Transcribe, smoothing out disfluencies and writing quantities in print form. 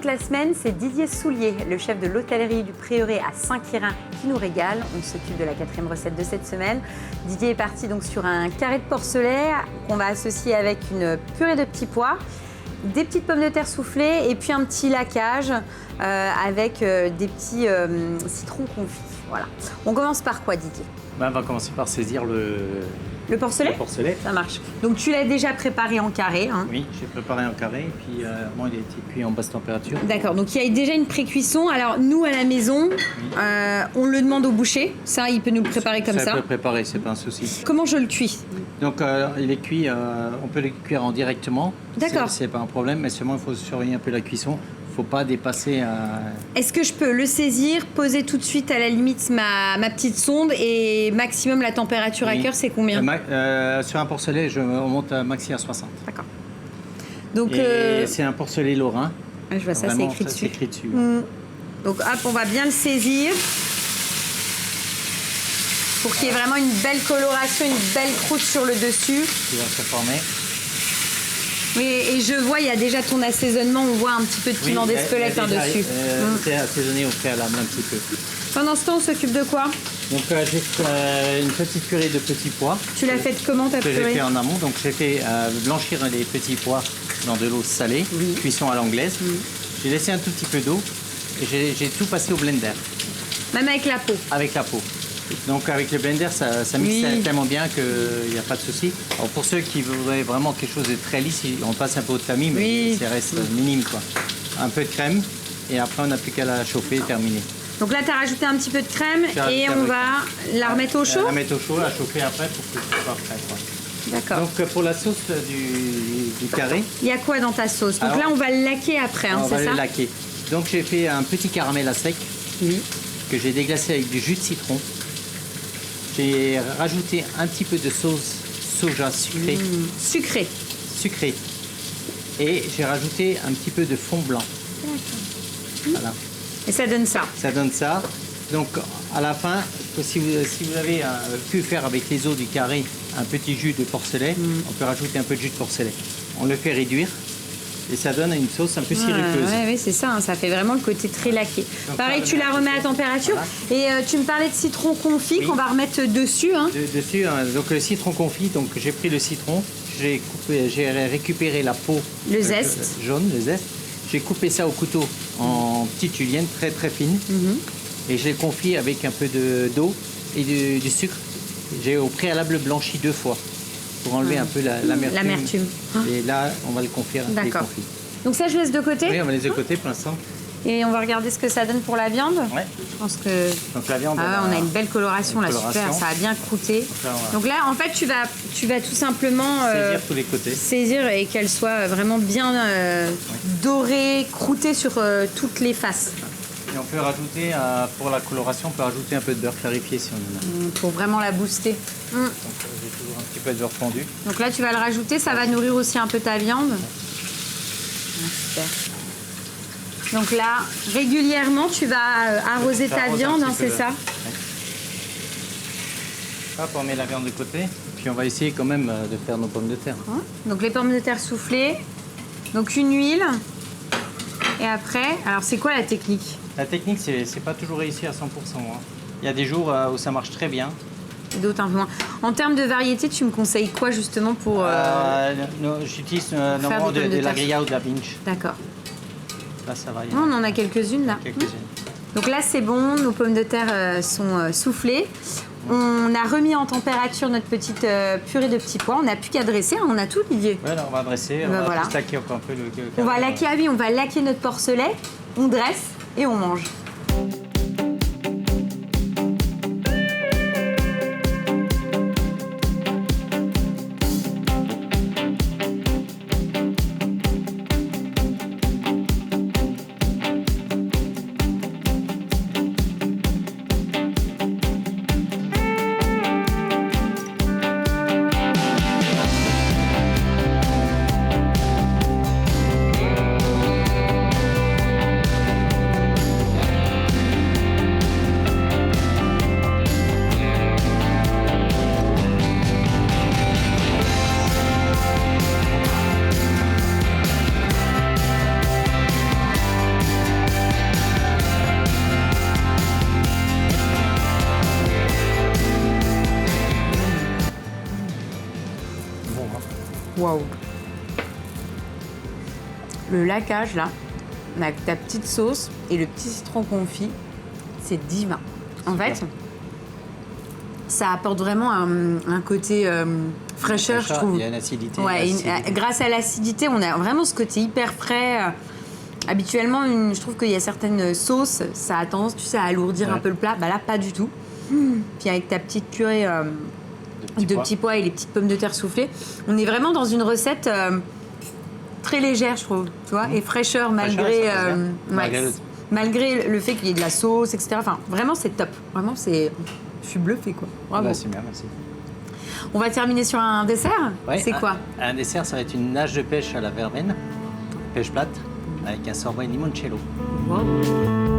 la semaine, c'est Didier Soulier, le chef de l'hôtellerie du Prieuré à Saint-Quirin, qui nous régale. On s'occupe de la 4e recette de cette semaine. Didier est parti donc sur un carré de porcelet qu'on va associer avec une purée de petits pois, des petites pommes de terre soufflées et puis un petit laquage avec des petits citrons confits. Voilà. On commence par quoi, Didier? On va commencer par saisir le porcelet? Le porcelet. Ça marche. Donc tu l'as déjà préparé en carré, hein? Oui, j'ai préparé en carré et puis moi il a été cuit en basse température. D'accord, donc il y a déjà une pré-cuisson. Alors nous à la maison, on le demande au boucher. Ça, il peut nous le préparer comme ça. Ça peut préparer, c'est pas un souci. Comment je le cuis? Donc il est cuit, on peut le cuire en directement. D'accord. C'est pas un problème, mais seulement il faut surveiller un peu la cuisson. Faut pas dépasser. Est-ce que je peux le saisir, poser tout de suite à la limite ma petite sonde et maximum la température à cœur, c'est combien? Sur un porcelet, on monte à maxi à 60. D'accord. Donc c'est un porcelet lorrain. Je vois ça, c'est écrit dessus. C'est écrit dessus. Donc hop, on va bien le saisir pour qu'il y ait vraiment une belle coloration, une belle croûte sur le dessus. Qui va se former. Oui, et je vois, il y a déjà ton assaisonnement, on voit un petit peu de piment d'Espelette dessus. C'est assaisonné au préalable un petit peu. Pendant ce temps, on s'occupe de quoi? Donc j'ai fait une petite purée de petits pois. Tu l'as faite comment ta purée? Que j'ai fait en amont. Donc j'ai fait blanchir les petits pois dans de l'eau salée, cuisson à l'anglaise. J'ai laissé un tout petit peu d'eau et j'ai tout passé au blender. Même avec la peau? Avec la peau. Donc avec le blender, ça mixe tellement bien qu'il n'y a pas de souci. Alors pour ceux qui voudraient vraiment quelque chose de très lisse, on passe un peu de famille, mais ça reste minime, quoi. Un peu de crème et après on n'a plus qu'à la chauffer et terminer. Donc là, tu as rajouté un petit peu de crème et on va la remettre au chaud? La mettre au chaud, la chauffer après pour que ce soit prêt. D'accord. Donc pour la sauce du carré. Il y a quoi dans ta sauce? Donc là, on va le laquer après, hein, c'est ça? On va le laquer. Donc j'ai fait un petit caramel à sec que j'ai déglacé avec du jus de citron. J'ai rajouté un petit peu de sauce soja sucrée. Sucré. Et j'ai rajouté un petit peu de fond blanc. Voilà. Et ça donne ça? Ça donne ça. Donc à la fin, si vous avez pu faire avec les os du carré un petit jus de porcelet, on peut rajouter un peu de jus de porcelet. On le fait réduire. Et ça donne une sauce un peu sirupeuse. Oui, c'est ça, hein, ça fait vraiment le côté très laqué. Donc, pareil, tu la remets à température. Voilà. Et tu me parlais de citron confit qu'on va remettre dessus. Hein. Dessus, hein, donc le citron confit, donc j'ai pris le citron, j'ai récupéré la peau. Le zeste. Jaune, le zeste. J'ai coupé ça au couteau en petites juliennes très très fines. Et je l'ai confit avec un peu d'eau et du sucre. J'ai au préalable blanchi 2 fois. Pour enlever un peu l'amertume. Et là, on va le confire. D'accord. Donc ça, je laisse de côté? Oui, on va laisser de côté pour l'instant. Et on va regarder ce que ça donne pour la viande? Oui. Je pense que... Donc la viande, on a une belle coloration, là, super, ça a bien croûté. Donc là, en fait, tu vas tout simplement... saisir tous les côtés. Saisir et qu'elle soit vraiment bien dorée, croûtée sur toutes les faces. Et on peut rajouter, pour la coloration, on peut rajouter un peu de beurre clarifié si on en a. Pour vraiment la booster. Donc j'ai toujours un petit peu de beurre fondu. Donc là, tu vas le rajouter, ça va nourrir aussi un peu ta viande. Super. Donc là, régulièrement, tu vas arroser ta viande, hein, c'est ça? Hop, on met la viande de côté. Puis on va essayer quand même de faire nos pommes de terre. Donc les pommes de terre soufflées. Donc une huile. Et après, alors c'est quoi la technique? La technique, c'est pas toujours réussi à 100%. Hein. Il y a des jours où ça marche très bien. Et d'autres un peu moins. En termes de variété, tu me conseilles quoi justement pour... J'utilise normalement de la grilla ou de la binge. D'accord. Là, ça va. On en a quelques-unes là. Donc là, c'est bon, nos pommes de terre sont soufflées. On a remis en température notre petite purée de petits pois. On n'a plus qu'à dresser, hein. On a tout, Didier. Oui, on va dresser, on va juste laquer un peu le carré. On va laquer, on va laquer notre porcelet, on dresse et on mange. Waouh. Le laquage, là, avec ta petite sauce et le petit citron confit, c'est divin. En fait, ça apporte vraiment un côté fraîcheur, je trouve. Il y a une acidité. Ouais, grâce à l'acidité, on a vraiment ce côté hyper frais. Habituellement, je trouve qu'il y a certaines sauces, ça a tendance, tu sais, à alourdir un peu le plat. Bah là, pas du tout. Puis avec ta petite purée de petits pois et les petites pommes de terre soufflées, on est vraiment dans une recette très légère, je trouve, tu vois, et fraîcheur malgré le fait qu'il y ait de la sauce, etc. Enfin, vraiment, c'est top. Vraiment, je suis bluffée, quoi. Bravo. Bah, c'est bien, merci. On va terminer sur un dessert. Ouais, c'est quoi? Un dessert, ça va être une nage de pêche à la verveine, pêche plate, avec un sorbet limoncello. Wow.